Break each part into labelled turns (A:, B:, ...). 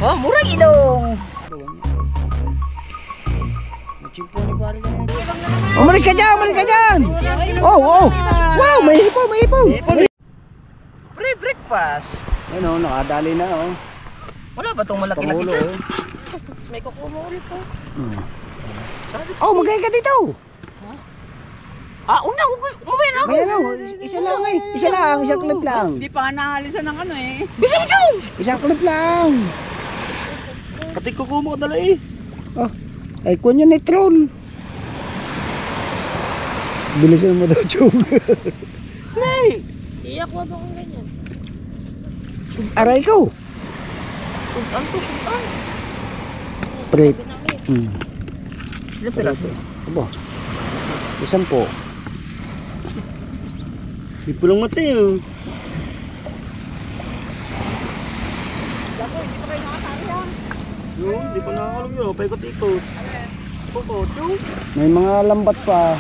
A: Oh, murang ilong. Umalis ka dyan, umalis ka dyan. Oh, oh. Wow, may hipo, may hipo. Free breakfast. Ano, nakadali na oh. Wala ba itong malaki-laki dyan?
B: May kukumo ulit po.
A: Oh, magay ka dito.
B: Una, umuwi na ako.
A: Kaya lang, isa lang eh. Isa lang, isang clip lang.
B: Hindi pa nga naalisan ng ano eh.
A: Bisu! Isang clip lang.
C: Pati kukumo dala eh.
A: Oh, ay kunya ni troll. Bilisan mo daw, Chong.
C: Nay!
B: Iyak mo ba kung ganyan?
A: Aray ko.
B: Sudan to, sudan.
A: Pre.
B: Ilang piraso?
A: Abo. Isang po.
C: Di pulang mati oh. Yun, di pa nakakalam yun. Paikot-ikot. Ikot, yun.
A: May mga lambat pa.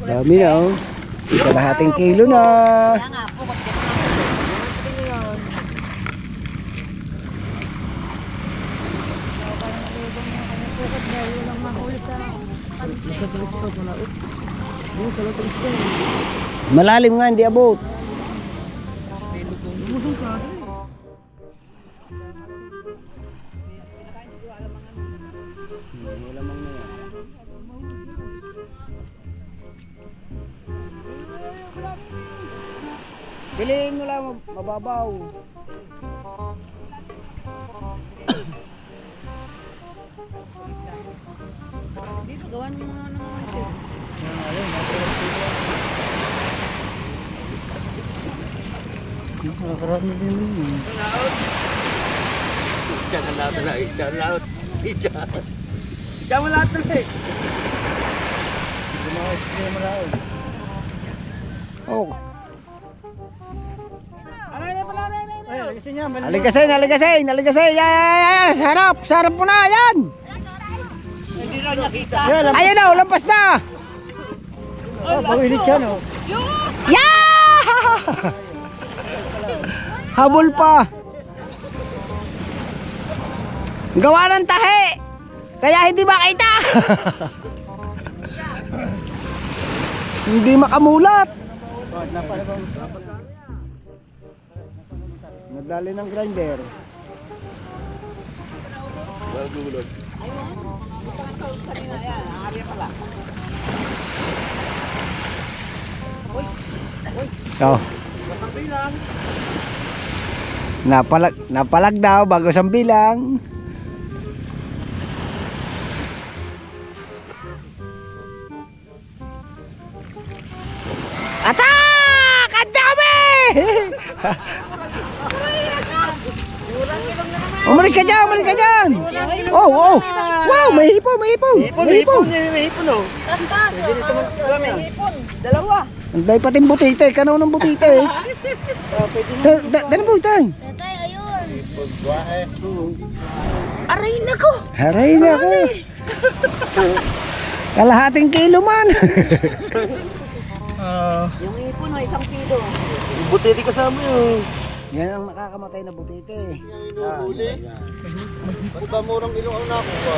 A: Dami na oh. Kalahating kilo na.
B: Kaya nga, pukot ka
A: Malalim nga, hindi abot. Piliin mo lang mababaw.
B: dito, gawan mo mga naman ito.
A: Nakakarami din yun.
C: Icha na lahat na. Icha na lahat. Icha. Icha mo lahat na eh.
A: Oh.
C: Ay,
A: Aligasin, aligasin, aligasin. Yan. Sarap, sarap po na. Yan.
C: hindi na niya kita.
A: Ayan na, lampas na.
C: Pawilit siya no.
A: Yeah! Habol pa. Gawa ng tahi. Kaya hindi makita. Hindi makamulat. Nagdali ng grinder.
C: Gulog.
B: Kanina yan, ari pala.
A: Oh. Napalag daw bago sambilang. Atak! Ang dami! Umalis ka dyan, umalis ka dyan. Oh, oh. Wow, may hipo, may hipo. May hipo.
C: May hipon oh.
B: May hipon, dalawa.
A: Anday pating butite, kanaw ng butite. Dali butite.
B: Tatay, ayun. Aray na ko.
A: Haray na ako. Kalahating kilo man.
B: Yung hipon ay 1 kilo.
C: Butiti kasama yun.
A: Yan ang nakakamatay na butite.
C: Inuhuli. Ba't ba murang ilong ang nakuha?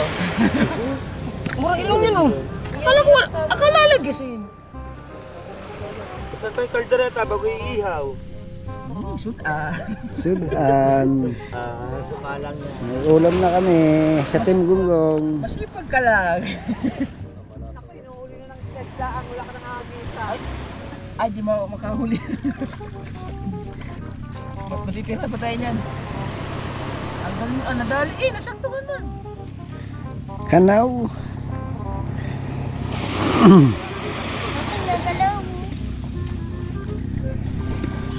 A: Murang ilong yan oh. Akala lagisin.
C: Basta ito yung kaldereta bago iihaw.
A: Sudan.
C: Sumalang yan.
A: May ulam na kami sa Team Gunggong.
B: Masipag ka lang. Ako, inuhuli na ng isdaan, wala ka nang agita.
A: Ay, di mo makahuli. Matitira pa tayo niyan. Ang galing, nadali eh, nasaktuhan na. Kanaw.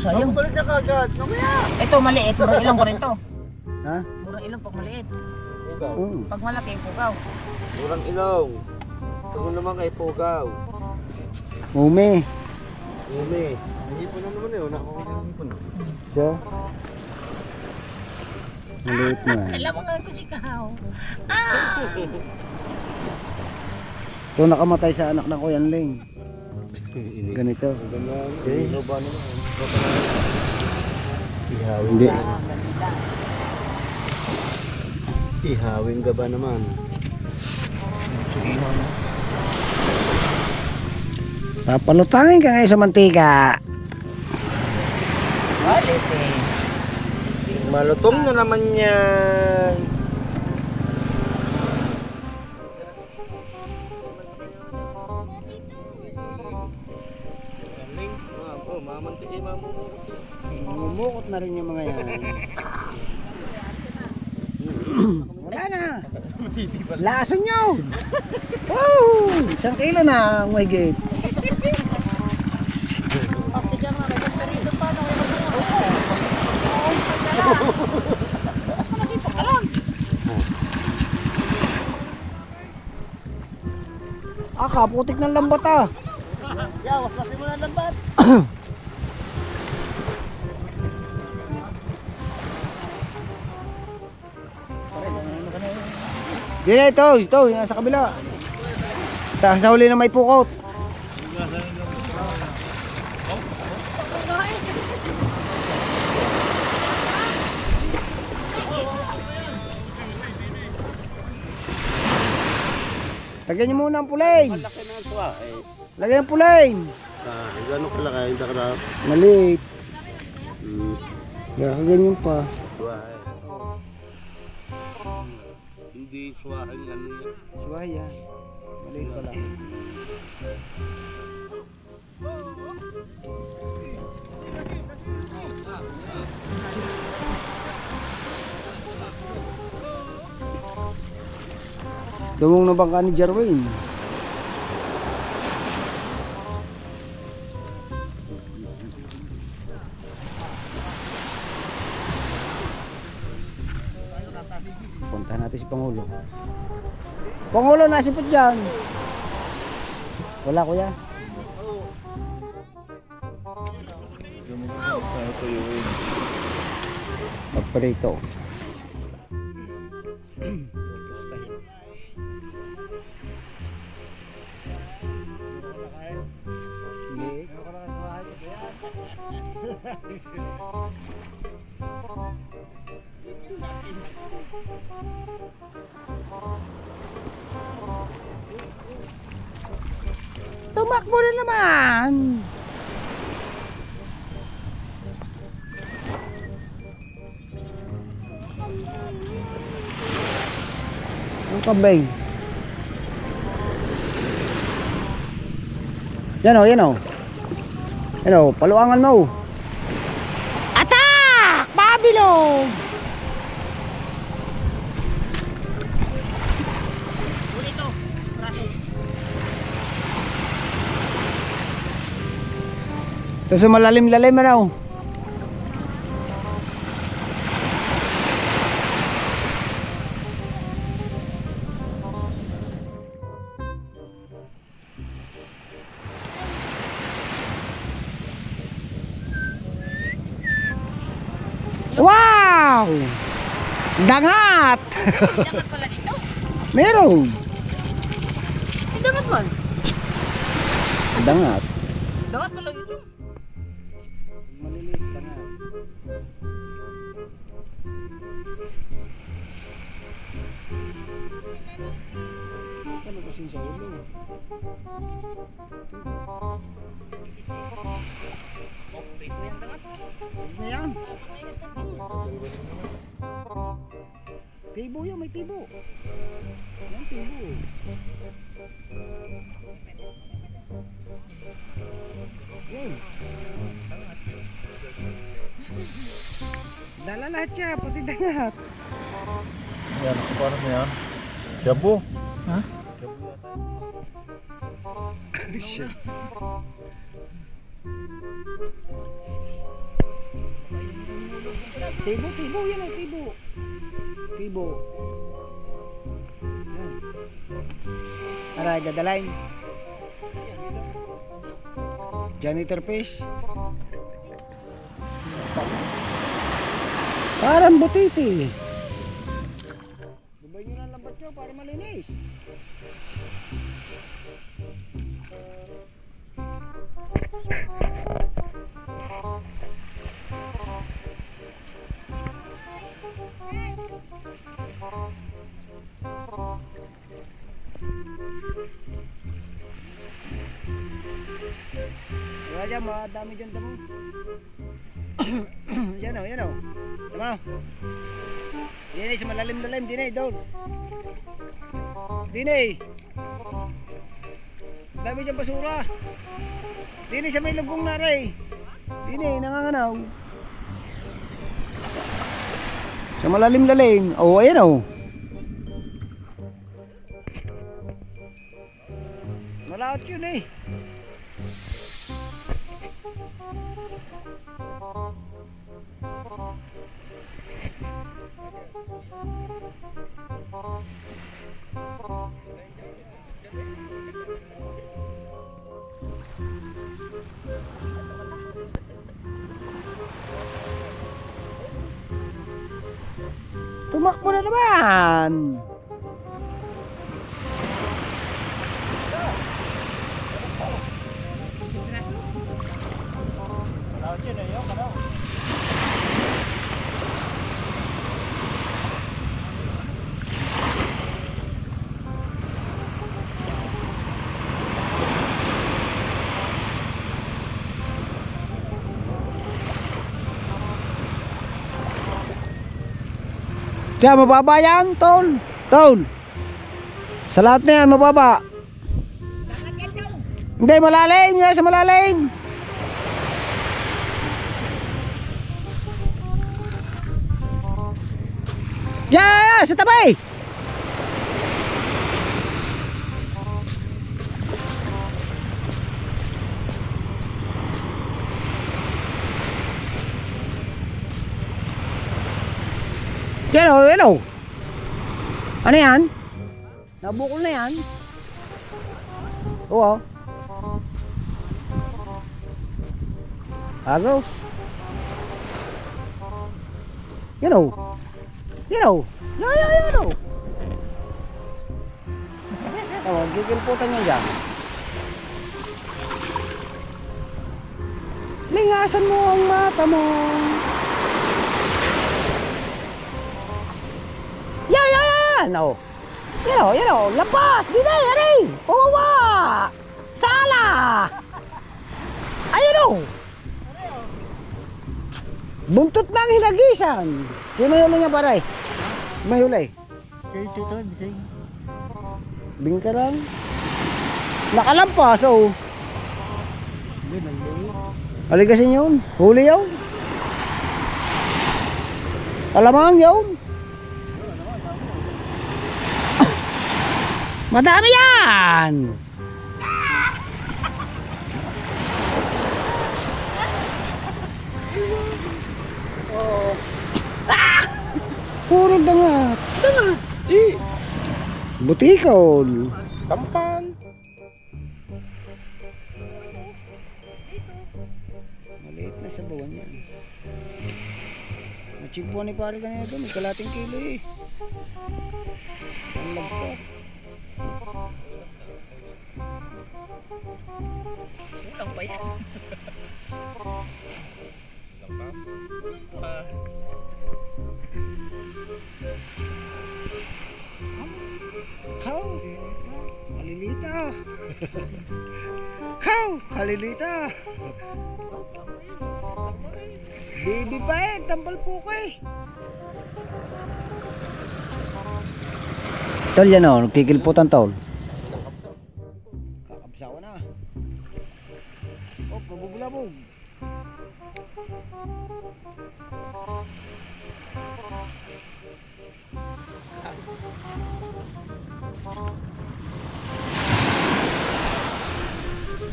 C: Sayang. Ang kulit na kagad. Namaya.
B: Ito maliit, murang ilong ko rin to.
A: Ha?
B: Murang ilong pag maliit.
C: Pugaw.
B: Pag malaki, pugaw.
C: Murang ilong. Ito naman kay Pugaw.
A: Umi.
C: Umi. Ang hipon na naman eh. Nakuha ng hipon.
A: So. Maliit na.
B: Alam mo nga ko si Kahaw.
A: Ito nakamatay sa anak ng Kuya Ling. Ganito.
C: Ihaw.
A: Hindi.
C: Ihawin ka ba naman?
A: Papalutangin ka ngayon sa mantika.
C: Malutong na naman yan.
A: Mumukot na rin yung mga yan. Wala na. Lason nyo. Wow! 1 kilo na ang mahigit. Kaputik ng lambat ah.
C: Yawas kasi mo na lambat.
A: Di na ito, yung nasa kabila. Sa huli na may pukot. Lagyan niyo muna ang pulain.
C: Malaki na ang tuwa eh.
A: Lagyan ang pulain.
C: Gano'n kalaki yung takrap?
A: Maliit. Ganyan pa.
C: Tuwa eh. Hindi suwahan ano yan.
A: Suwaya. Maliit pa lang. Dumong na bangka ni Jarwin. Puntahan natin si Pangulo. Pangulo, nasipot dyan. Wala kuya. Pagparito. Tumakbo na naman. Ang kambing. Yan o, yan o. Yan o, paluangan mo. Attack! Babilog! Ito sa malalim-lalim ano. Wow! Dangat!
B: Dapat pala dito.
A: Meron.
B: Dapat man.
A: Dangat.
B: Dapat pala dito.
A: Maliliit dangat. Ano kasing sa ulo? Ano yan? Tibo yun, may tibo. Yan, tibo. Yan. Dala lahat siya, pati dangat.
C: Yan, ako paano mo yan? Jabo.
A: Ha?
C: Jabo yata.
A: Shit. Tibo, tibo yan o, tibo. Tibo. Yan. Aray, dadalain. Janitor fish. Parang butiti. Dubay nyo lang lambat nyo para malinis. dyan, madami dyan damo. Yan o, yan o. Tama. Dinay, sa malalim-lalim, dinay, doon. Dinay. Dami dyan basura. Dinay sa may lugong naray. Dinay, nanganganaw. Sa malalim-lalim. Oh, ayan o. Malaot yun eh. Tumakbo na naman. Kaya mababa yan, Tol. Tol. Sa lahat na yan, mababa. Hindi, malalim. Yan, sa malalim. Yan, sa tabi. Yan o, yan o. Ano yan? Nabukol na yan. Oo. Agos. Yan o. Yan o. Yan o. Tawag, gigilputan yan dyan. Lingasan mo ang mata mo. No. Yan o, lapas, dinay, ari, uwa, sala, ayun o, buntot ng hinagisan. Sino yung nga paray? Mahulay.
B: Ito, bisay.
A: Bingka lang. Nakalampas o. Aligasin yun, huli yun. Alamang yun. Madami yan! Oh. Ah! Puro dangat. Dangat. Butikol.
C: Tampan.
A: Maliit na sa bawan yan. Nachimpuan ni pare kanina doon. May kalating kilo eh. Saan lagpat?
B: Ulang ba yan?
A: Kaw! Kalilita! Kaw! Kalilita! Baby pa eh! Tambal po ka eh! Tol yan o, nagkikilputan tol. Kakabsawa na. Oh, pabubulabog.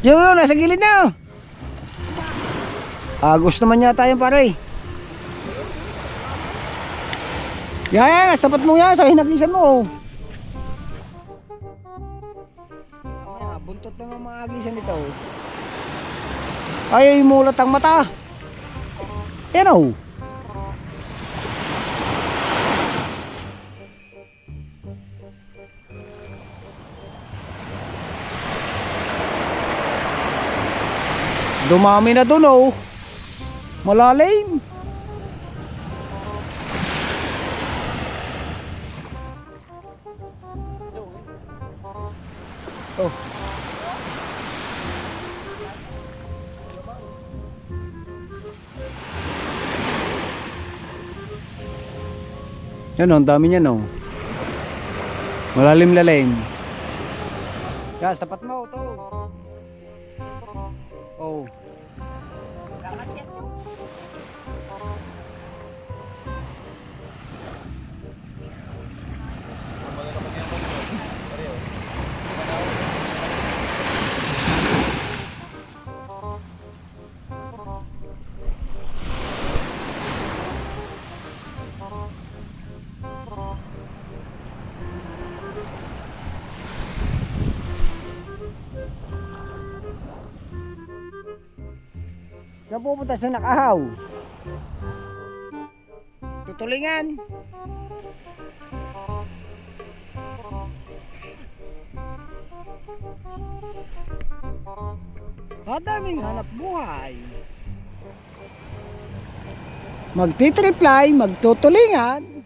A: Yun, nasa gilid na. Agos naman yata yung pare. Yan, tapat mo yan sa hinagisan mo. Buntot na mga agisan nito. Ay, mulat ang mata. Yan o. Dumami na dun o. Malalim. Oh. Yan o, ang dami niyan o. Malalim-lalim. Gas, tapat mo ito. Oh. Saan pupunta sa nakahaw? Tutulingan. Kadaming hanap buhay. Magtitriply, magtutulingan.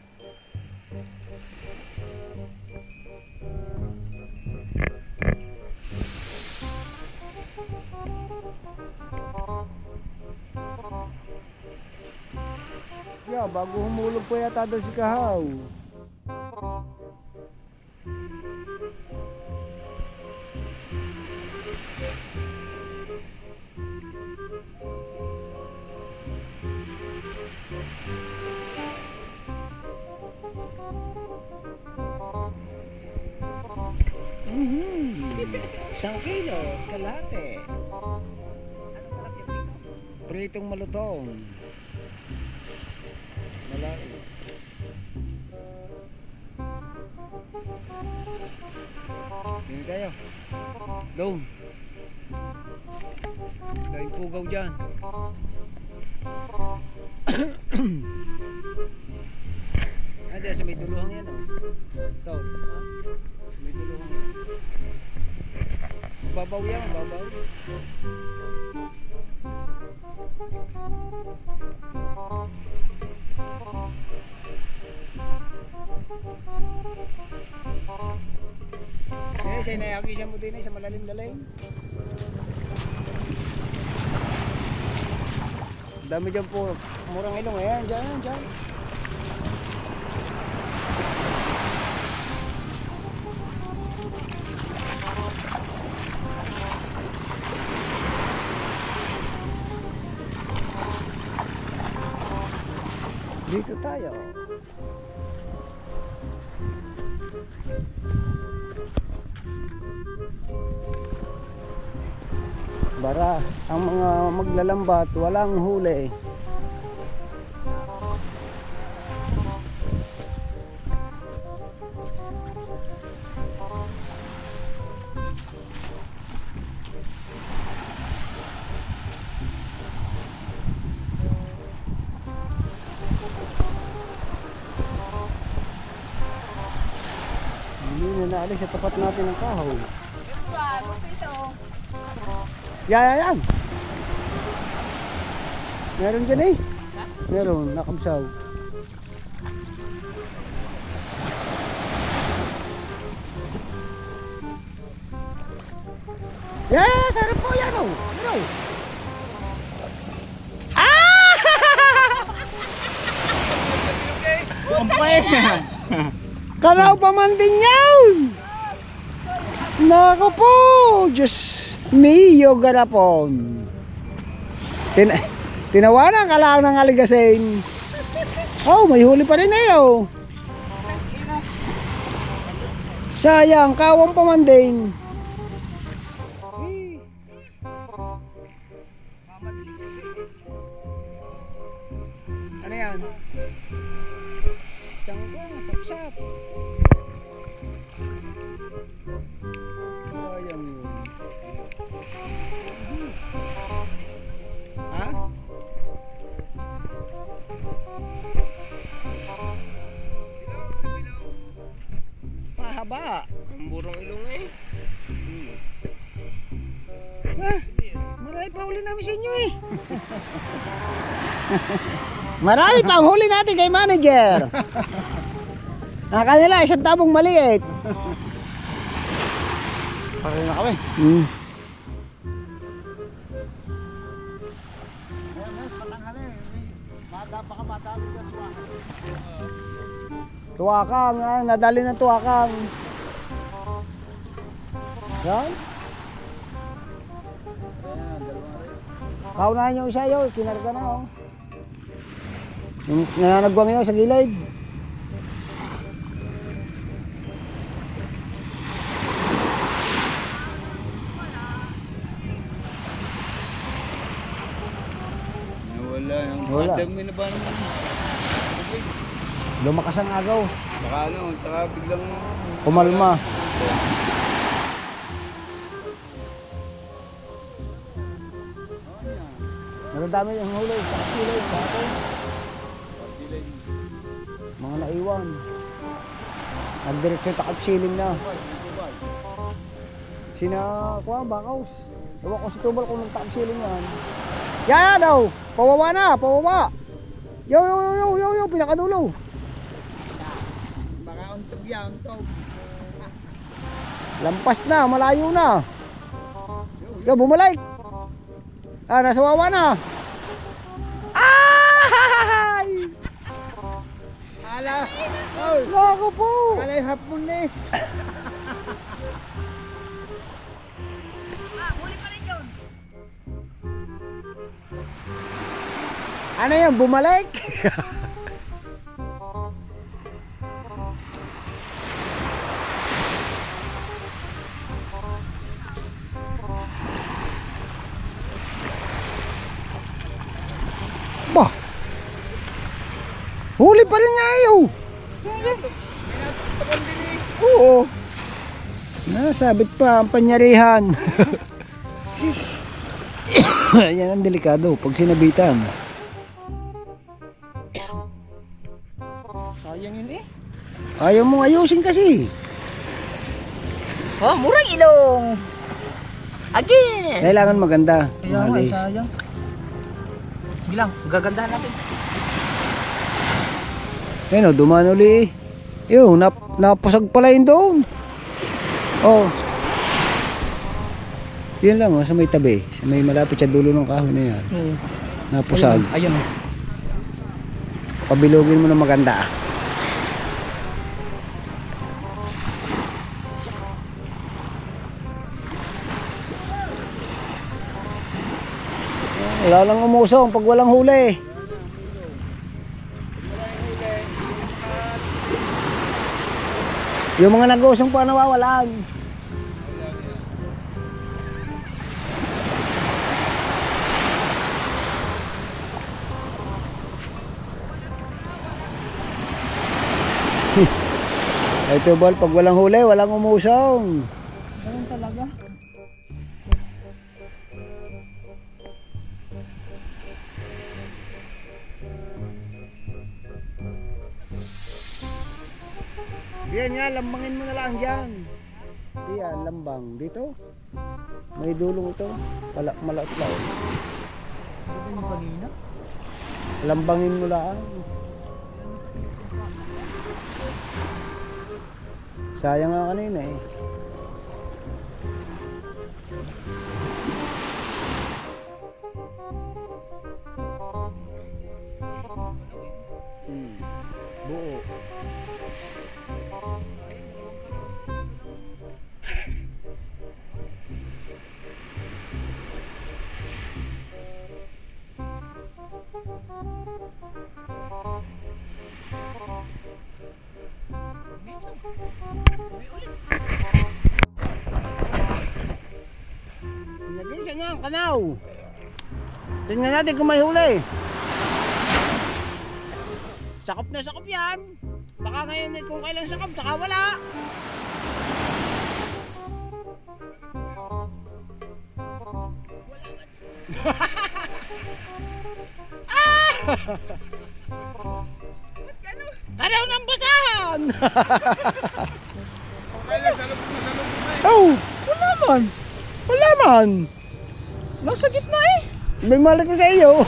A: Yeah, bago humulog po yata daw si Kahaw. Isang kilo, kalahati. Pritong malutong. Malaki. Dito tayo. Doon. Dahil pugaw dyan. Ate, sa may duluhang yan o. Ito. May duluhang yan. Babaw yan, babaw. Yes, ay nayaki mo din ay sa malalim-lalim. Dami dyan po, murang ilong. Ayan, dyan, dyan. Dito tayo. Bara, ang mga maglalambat walang huli. Hindi na naalis sa tapat natin ng kahaw. Yan. Meron dyan eh. Meron, nakamsaw. Yeah, sarap po yan o. Ano? Ah! Kumpay. Karaw pa man din yan. Nako po. Diyos mio garapon. Tinawanan ka lang ng aligasin. Oh, may huli pa rin eh oh. Sayang, kawang pa man din. Ano yan? Isang sap-sap. Sayang yun. Ha? Mahaba.
C: Ang burong ilong eh.
A: Marami pa huli namin sa inyo eh. Marami pa ang huli natin kay manager. Ang kanila isang tabong maliit. Pareho na kami. Baka matalo ka suwakan. Tuwakang, nadali ng tuwakang. Yan. Kaunahan yung isa yun, kinarga na oh. Yung nananagwang yun sa gilid.
C: Wala.
A: Wala.
C: Dami na ba naman?
A: Lumakas ang agaw.
C: Baka ano, saka biglang...
A: Kumalma. Nadami yung huli, kakilay, kakilay. Mga naiwan. Nagdiretso takap siling na. Sina, Bakaws. Ewan ko si Tubal kung nagtakap siling yan. Yan daw! Pawawa na, pawawa! Yo, pinakadulo.
C: Baka untog yan, untog.
A: Lampas na, malayo na. Yo, bumalik. Nasawawa na. Ay!
C: Ala! Oh!
A: Lako po!
C: Ala yung hapon na eh.
B: Huli pa rin yun.
A: Ano yan, bumalik? Bah! Huli pa rin nga ayaw! Oo! Nasabit pa ang panyarihan. Yan ang delikado pag sinabitan.
B: Sayang yun eh.
A: Ayaw mong ayusin kasi.
B: Oh, murang ilong. Again.
A: Kailangan maganda.
B: Kaya nga,
A: Malis.
B: sayang. Bilang, gagandahan natin.
A: Ayun o, dumaan uli. Yun, napasag pala yun doon. Oh. Yan lang oh, sa may tabi. Sa may malapit sa dulo ng kahoy na yan. Napusag.
B: Ayun.
A: Pabilogin mo na maganda. Wala lang umusong pag walang huli. Yung mga nag-usong pa nawawalan. Ito bal, pag walang huli, walang umusong.
B: Ayun talaga.
A: Yan nga, lambangin mo na lang dyan. Yan, lambang. Dito. May dulong ito. Malaot-laot.
B: Ito yung kanina.
A: Lambangin mo lang. Sayang nga kanina eh. Buo. Naging siya nga, kanaw. Tingnan natin kung may huli. Sakop na sakop yan. Baka ngayon kung kailan sakop, saka wala. Kanaw ng basahan. Oh, wala man. Wala man.
B: Nasa gitna eh.
A: May malik ko sa iyo.